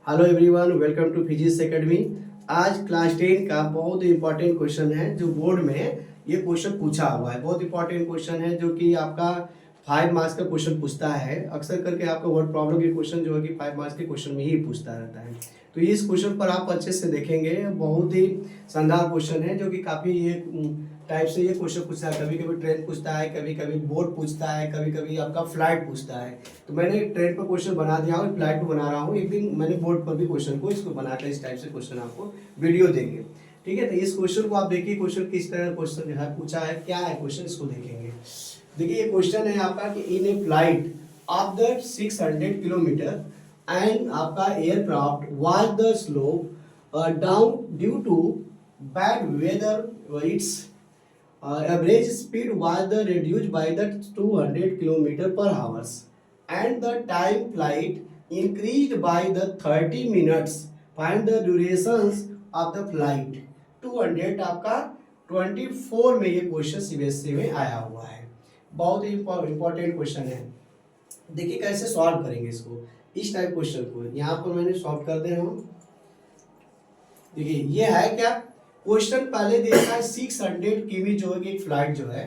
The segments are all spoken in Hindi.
Hello everyone, welcome to physics academy. आज क्लास 10 का बहुत इंपॉर्टेंट क्वेश्चन है जो बोर्ड में ये क्वेश्चन पूछा हुआ है। बहुत इंपॉर्टेंट क्वेश्चन है जो कि आपका 5 मार्क्स का क्वेश्चन पूछता है। अक्सर करके आपका वर्ड प्रॉब्लम के क्वेश्चन जो है कि 5 मार्क्स के क्वेश्चन में ही पूछता रहता है। तो इस क्वेश्चन पर आप अच्छे से देखेंगे, बहुत ही शानदार क्वेश्चन है जो कि काफ़ी ये टाइप से ये क्वेश्चन पूछता है। कभी कभी ट्रेन पूछता है, कभी कभी बोर्ड पूछता है, कभी कभी आपका फ्लाइट पूछता है। तो मैंने ट्रेन पर क्वेश्चन बना दिया हूँ, फ्लाइट पर बना रहा हूँ। एक दिन मैंने बोर्ड पर भी क्वेश्चन को इसको बनाकर इस टाइप से क्वेश्चन आपको वीडियो देंगे। ठीक है, तो इस क्वेश्चन को आप देखिए, क्वेश्चन किस तरह क्वेश्चन है पूछा है, क्या है क्वेश्चन, इसको देखेंगे। देखिए ये क्वेश्चन है आपका कि in a flight of the 600 kilometre and आपका aircraft was the slope down due to bad weather, it's average speed was the reduced by the 200 km per hours and the time flight increased by the 30 minutes. Find the durations of the flight. 200 आपका 24 में ये क्वेश्चन सीबीएसई में आया हुआ है। बहुत ही इंपॉर्टेंट क्वेश्चन है। देखिए कैसे सॉल्व करेंगे इसको, इस टाइप क्वेश्चन को यहाँ पर मैंने सॉल्व कर दे हम। देखिए ये है क्या क्वेश्चन, पहले देखा है 600 किमी जो है कि फ्लाइट जो है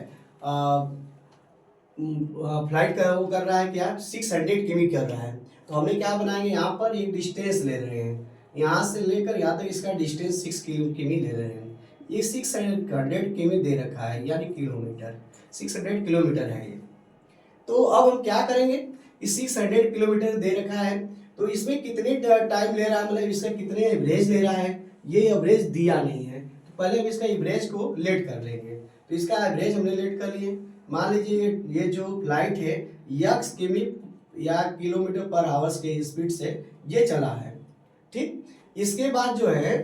फ्लाइट का वो कर रहा है क्या, 600 किमी कर रहा है। तो हमें क्या बनाएंगे, यहाँ पर एक डिस्टेंस ले रहे हैं, यहाँ से लेकर यहाँ तक इसका डिस्टेंस 6 किमी ले रहे हैं। ये 600 किमी दे रखा है, यानी किलोमीटर, 600 किलोमीटर है ये। तो अब हम क्या करेंगे, इस 600 किलोमीटर दे रखा है तो इसमें कितने टाइम ले रहा है, मतलब इसका कितने एवरेज ले रहा है, ये एवरेज दिया नहीं है। तो पहले हम इसका एवरेज को लेट कर लेंगे। तो इसका एवरेज हमने लेट कर लिए। मान लीजिए ये जो फ्लाइट है यक्स किमी या किलोमीटर पर आवर्स के स्पीड से ये चला है। ठीक, इसके बाद जो है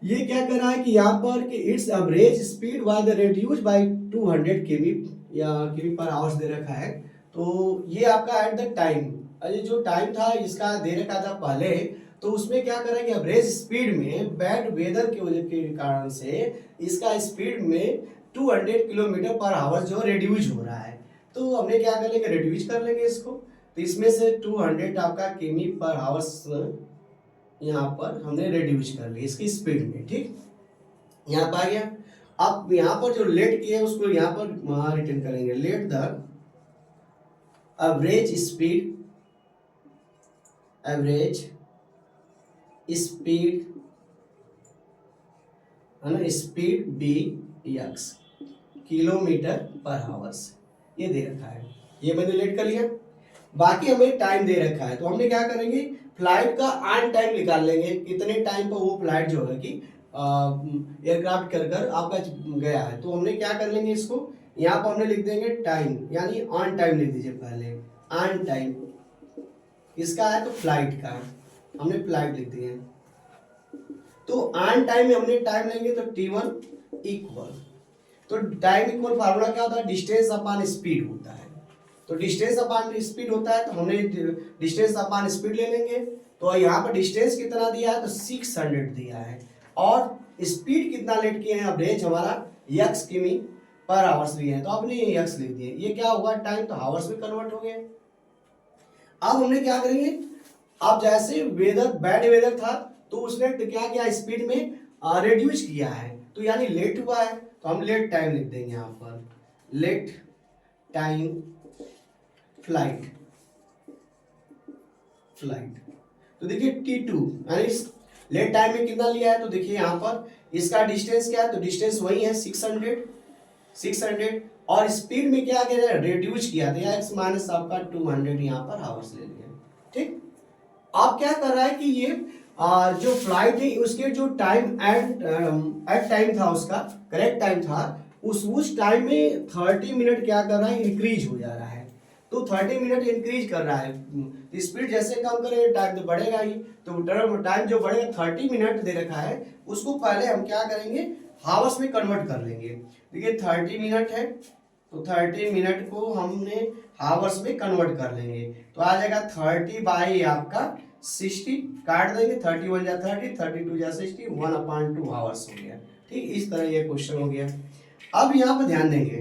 ये क्या कर रहा है कि यहाँ पर कि it's average speed was reduced by 200 किमी या किमी पर आवर्स दे रखा है। तो ये आपका एट द टाइम, अरे जो टाइम था इसका दे रखा था पहले, तो उसमें क्या कर रहा है कि एवरेज स्पीड में बैड वेदर की वजह के कारण से इसका स्पीड में 200 किलोमीटर पर आवर जो रिड्यूज हो रहा है। तो हमने क्या कर लेंगे, रिड्यूज कर लेंगे इसको। तो इसमें से 200 आपका किमी पर आवर्स यहाँ पर हमने रिड्यूस कर लिया इसकी स्पीड में। ठीक, यहाँ पर आ गया। अब यहाँ पर जो लेट किया उसको यहाँ पर रिटर्न करेंगे, let the average speed, average speed है ना, speed be x kilometre per hours, ये दे रखा है, ये मैंने लेट कर लिया। बाकी हमें टाइम दे रखा है, तो हमने क्या करेंगे, फ्लाइट का ऑन टाइम निकाल लेंगे, कितने टाइम पर वो फ्लाइट जो है कि एयरक्राफ्ट कर आपका गया है। तो हमने क्या कर लेंगे, इसको यहाँ पर हमने लिख देंगे टाइम, यानी ऑन टाइम लिख दीजिए पहले, ऑन टाइम इसका है तो फ्लाइट का हमने फ्लाइट लिख दिए। तो ऑन टाइम में हमने टाइम लेंगे तो t1 इक्वल, तो टाइम इक्वल फार्मूला क्या होता है, डिस्टेंस अपॉन स्पीड होता है। तो डिस्टेंस अपॉन स्पीड होता है, तो हमने डिस्टेंस अपॉन स्पीड ले लेंगे। तो यहाँ पर डिस्टेंस कितना दिया है, तो 600 दिया है, और स्पीड कितना लेट किए हैं, एवरेज हमारा x किमी पर आवर्स लिए हैं, तो आपने ये x लिख दिए। ये क्या हुआ, टाइम तो आवर्स में कन्वर्ट हो गए। अब हमने क्या करेंगे, अब जैसे वेदर बैड वेदर था तो उसने क्या किया, स्पीड में रिड्यूस किया है, तो यानी लेट हुआ है, तो हम लेट टाइम लिख देंगे यहाँ पर, लेट टाइम फ्लाइट, फ्लाइट। तो देखिए t2 यानी लेट टाइम में कितना लिया है, तो देखिए यहाँ पर इसका डिस्टेंस क्या है, तो डिस्टेंस वही है 600, और स्पीड में क्या किया है, रिड्यूस किया था, x माइनस आपका 200 यहाँ पर आवर्स ले लिया। ठीक, अब क्या कर रहा है कि ये जो फ्लाइट है उसके जो टाइम एट टाइम था, उसका करेक्ट टाइम था, उस टाइम में 30 मिनट क्या कर रहा है, इंक्रीज हो जा रहा है। तो 30 मिनट इंक्रीज कर रहा है, स्पीड जैसे कम करेंगे टाइम तो बढ़ेगा ही, तो टाइम जो बढ़ेगा 30 मिनट दे रखा है, उसको पहले हम क्या करेंगे, हावर्स में कन्वर्ट कर लेंगे। देखिए 30 मिनट है, तो 30 मिनट को हमने हावर्स में कन्वर्ट कर लेंगे, तो आ जाएगा 30 बाई आपका 60, काट देंगे, 31 जा 30, 32 जा 60, 1/2 हावर्स हो गया। ठीक, इस तरह ये क्वेश्चन हो गया। अब यहाँ पर ध्यान देंगे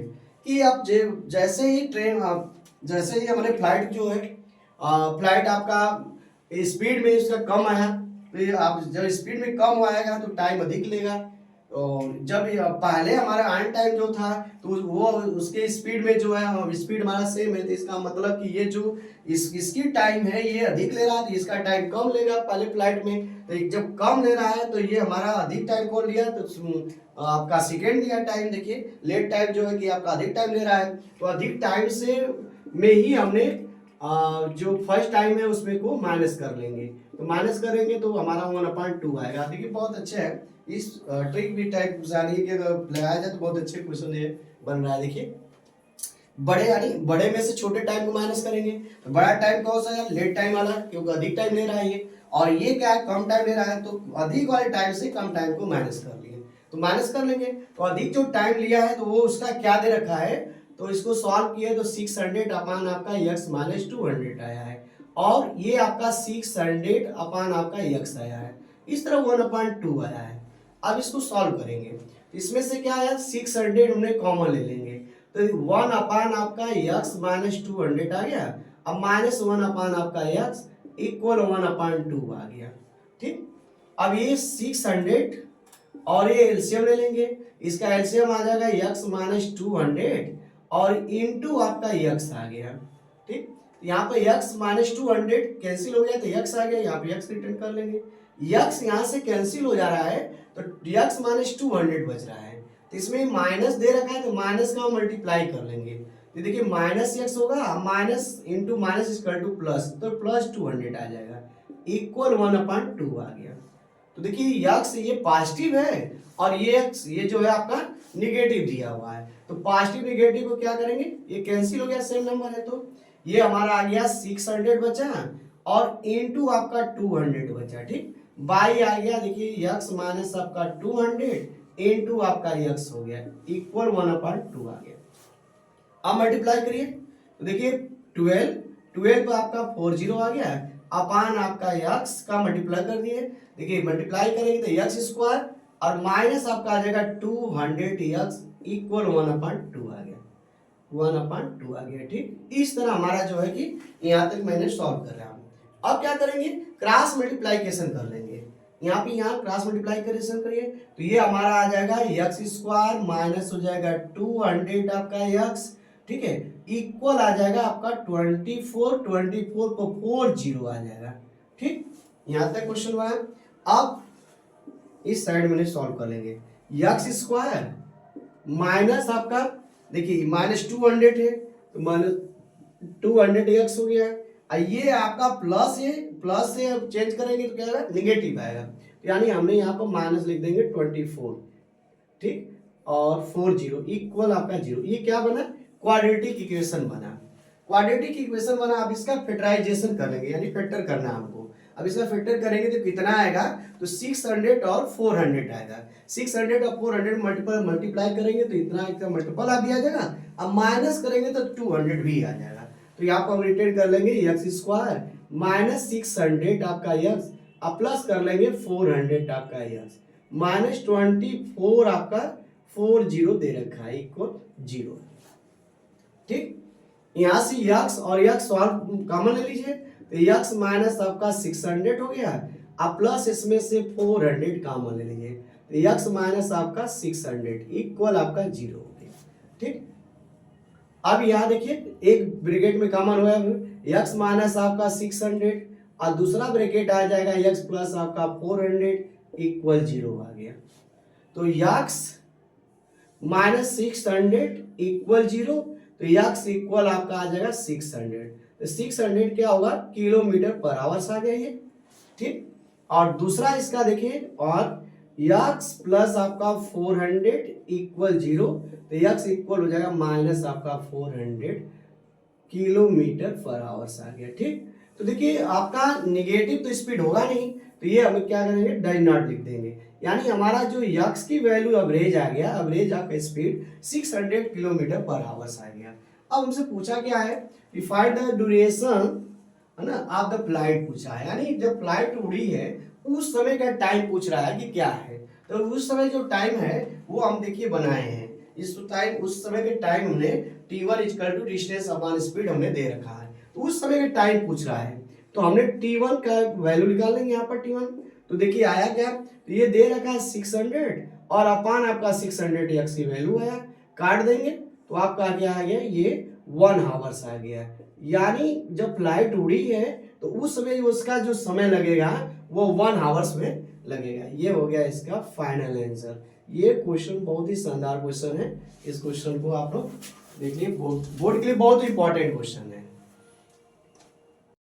कि अब जैसे ही ट्रेन जैसे ही हमारे फ्लाइट जो है, फ्लाइट आपका स्पीड में इसका कम आया तो ये आप जब स्पीड में कम आएगा तो टाइम अधिक लेगा। और जब पहले हमारा आन टाइम जो था तो वो उसके स्पीड में जो है स्पीड हमारा सेम है, तो इसका मतलब कि ये जो इसकी टाइम है ये अधिक ले रहा है, तो इसका टाइम कम लेगा पहले फ्लाइट में। तो जब कम ले रहा है तो ये हमारा अधिक टाइम कौन लिया, तो आपका सेकेंड लिया टाइम। देखिए लेट टाइम जो है कि आपका अधिक टाइम ले रहा है, तो अधिक टाइम से में ही हमने जो फर्स्ट टाइम है उसमें को माइनस कर लेंगे। तो माइनस करेंगे तो हमारा 1/2 आएगा। देखिए बहुत अच्छा है, इस ट्रिक भी टाइप जानिए कि अगर लगाया जाए तो बहुत अच्छे क्वेश्चन ये बन रहा है। देखिए बड़े यानी बड़े में से छोटे टाइम को माइनस करेंगे तो बड़ा टाइम कौन सा है, लेट टाइम वाला, क्योंकि अधिक टाइम ले रहा है ये। और ये क्या है, कम टाइम ले रहा है, तो अधिक वाले टाइम से कम टाइम को माइनस कर लिए, तो माइनस कर लेंगे। तो अधिक जो टाइम लिया है तो वो उसका क्या दे रखा है, तो इसको सॉल्व किया तो 600 अपान आपका x माइनस 200 आया है, और ये आपका 600 अपान आपका x आया है, इस तरह 1/2 आया है। अब इसको सॉल्व करेंगे, इसमें से क्या आया, 600 हमने कॉमन ले लेंगे, तो 1 अपान आपका x माइनस 200 आ गया। अब माइनस 1 अपान आपका x इक्वल 1/2 आ गया। ठीक, अब ये 600 और ये एलसीएम ले लेंगे, इसका एलसीएम आ जाएगा x माइनस 200 और इनटू आपका x आ गया। ठीक, यहाँ पे x माइनस 200 कैंसिल हो गया तो x आ गया, यहाँ पे x रिटर्न कर लेंगे। x यहाँ से कैंसिल हो जा रहा है तो x माइनस 200 बच रहा है, तो इसमें माइनस दे रखा है तो माइनस का मल्टीप्लाई कर लेंगे। तो देखिए माइनस x होगा, minus into minus equal two plus, तो प्लस 200 आ जाएगा, इक्वल 1/2 आ गया। तो देखिए x ये पॉजिटिव है और ये x ये जो है आपका निगेटिव दिया हुआ है, तो पॉजिटिव निगेटिव को क्या करेंगे, ये कैंसिल हो गया, सेम नंबर है, तो ये हमारा आ गया 600 बचा और इनटू आपका 200 बचा। ठीक, बाई आ गया, देखिए x माइनस आपका 200 इनटू आपका x हो गया इक्वल 1/2 आ गया। अब मल्टीप्लाई करिए तो देखिए 12 पर आपका 40 आ गया अपान आपका x का मल्टीप्लाई कर दिए। देखिए मल्टीप्लाई करेंगे तो x स्क्वायर और माइनस आपका आ जाएगा 200x इक्वल 1/2 आ गया, 1/2 आ गया। ठीक, इस तरह हमारा जो है कि यहाँ तक मैंने सॉल्व कर रहा हूँ। अब क्या करेंगे, क्रॉस मल्टीप्लाइकेशन कर लेंगे, यहाँ पे यहाँ क्रॉस मल्टीप्लाइकेशन करिए तो ये हमारा आ जाएगा x स्क्वायर माइनस हो जाएगा 200 आपका x, ठीक है, इक्वल आ जाएगा आपका 24 को 40 आ जाएगा। ठीक, यहाँ तक क्वेश्चन बना। अब इस साइड में सॉल्व कर लेंगे, x स्क्वायर माइनस आपका देखिए माइनस 200 है तो माइनस 200x हो गया है, ये आपका प्लस है, प्लस से अब चेंज करेंगे तो क्या आएगा, निगेटिव आएगा, यानी हमने यहाँ पर माइनस लिख देंगे 24। ठीक, और 40 इक्वल आपका 0, ये क्या बना, क्वाड्रेटिक इक्वेशन बना। क्वाड्रेटिक इक्वेशन बना, अब इसका फैक्टराइजेशन कर लेंगे, यानी फैक्टर करना है हमको। अब इसका फैक्टर करेंगे तो कितना आएगा, तो 600 और 400 आएगा। 600 और 400 मल्टीप्लाई करेंगे तो इतना इसका मल्टीपल आ भी आ जाएगा, अब माइनस करेंगे तो 200 भी आ जाएगा। तो यहाँ पर हम रिटर्न कर लेंगे x स्क्वायर माइनस 600 आपका x, अब प्लस कर लेंगे 400 आपका x, माइनस 24 आपका 40 दे रखा है इक्वल 0। ठीक, यहाँ से x और x सॉल्व कॉमन ले लीजिए तो x माइनस आपका 600 हो गया, अब प्लस इसमें से 400 कॉमन ले लीजिए तो x माइनस आपका 600 इक्वल आपका 0 हो गया। ठीक, अब यहाँ देखिए एक ब्रैकेट में कॉमन हुआ x माइनस आपका 600 और दूसरा ब्रैकेट आ जाएगा x प्लस आपका 400 इक्वल 0 आ गया। तो x माइनस 600 इक्वल 0, तो x इक्वल आपका आ जाएगा 600, तो 600 क्या होगा, किलोमीटर पर आवर्स आ गया ये। ठीक, और दूसरा इसका देखिए, और x प्लस आपका 400 इक्वल 0, तो x इक्वल हो जाएगा माइनस आपका 400 किलोमीटर पर आवर्स आ गया। ठीक, तो देखिए आपका निगेटिव तो स्पीड होगा नहीं, तो ये हम क्या करेंगे, डाई नॉट लिख देंगे, यानी हमारा जो x की वैल्यू एवरेज आ गया, एवरेज आपका स्पीड 600 किलोमीटर पर आवर्स आ गया। अब हमसे पूछा क्या है, फाइंड द ड्यूरेशन, है ना, ऑफ द फ्लाइट पूछा है, यानी जब फ्लाइट उड़ी है उस समय का टाइम पूछ रहा है कि क्या है। तो उस समय जो टाइम है वो हम देखिए बनाए हैं, इस टाइम उस समय के टाइम हमने t1 equal to distance upon speed हमने दे रखा है, तो उस समय का टाइम पूछ रहा है। तो हमने T1 का वैल्यू निकाल लेंगे यहाँ पर T1। तो देखिए आया क्या, तो ये दे रखा है 600 और अपान आपका 600x की वैल्यू आया, काट देंगे तो आपका क्या आ गया, ये 1 आवर्स आ गया। यानी जब फ्लाइट उड़ी है तो उस समय उसका जो समय लगेगा वो 1 आवर्स में लगेगा। ये हो गया इसका फाइनल आंसर। ये क्वेश्चन बहुत ही शानदार क्वेश्चन है, इस क्वेश्चन को आप लोग देखिए, बोर्ड के लिए बहुत इंपॉर्टेंट क्वेश्चन है।